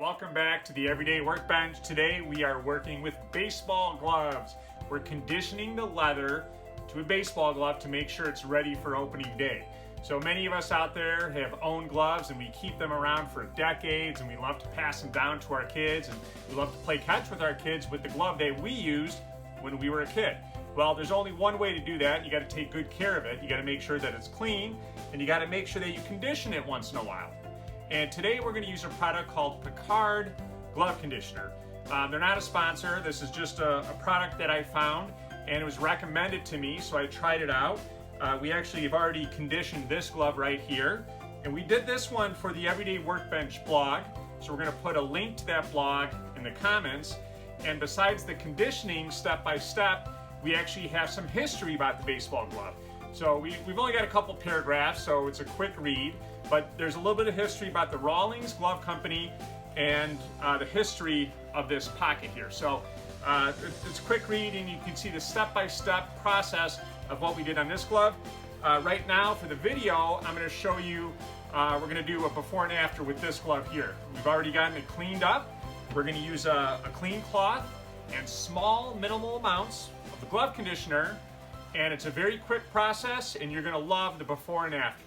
Welcome back to the Everyday Workbench. Today we are working with baseball gloves. We're conditioning the leather to a baseball glove to make sure it's ready for opening day. So many of us out there have owned gloves and we keep them around for decades and we love to pass them down to our kids and we love to play catch with our kids with the glove that we used when we were a kid. Well, there's only one way to do that. You got to take good care of it. You got to make sure that it's clean and you got to make sure that you condition it once in a while. And today we're going to use a product called Pecard Glove Conditioner. They're not a sponsor. This is just a product that I found and it was recommended to me, so I tried it out. We actually have already conditioned this glove right here. And we did this one for the Everyday Workbench blog. So we're going to put a link to that blog in the comments. And besides the conditioning step by step, we actually have some history about the baseball glove. So we've only got a couple paragraphs, so it's a quick read, but there's a little bit of history about the Rawling's Glove Company and the history of this pocket here. So it's a quick read and you can see the step-by-step process of what we did on this glove. Right now for the video, I'm going to show you, we're going to do a before and after with this glove here. We've already gotten it cleaned up. We're going to use a clean cloth and small minimal amounts of the glove conditioner, and it's a very quick process and you're going to love the before and after.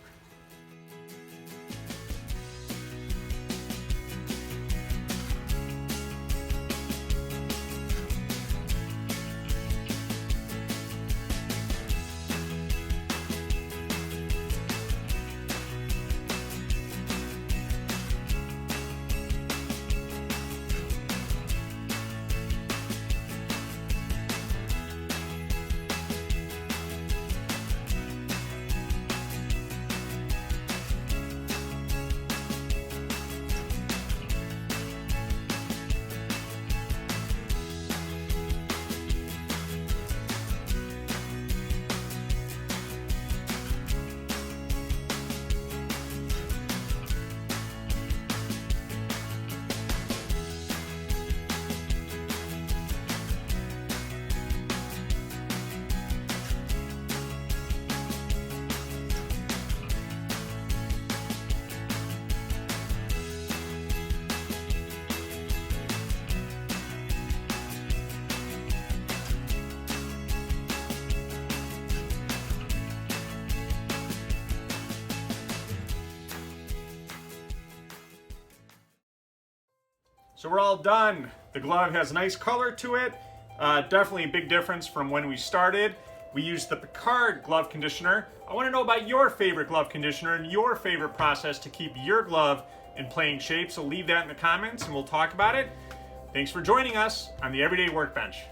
So we're all done. The glove has a nice color to it. Definitely a big difference from when we started. We used the Pecard Glove Conditioner. I want to know about your favorite glove conditioner and your favorite process to keep your glove in playing shape. So leave that in the comments and we'll talk about it. Thanks for joining us on the Everyday Workbench.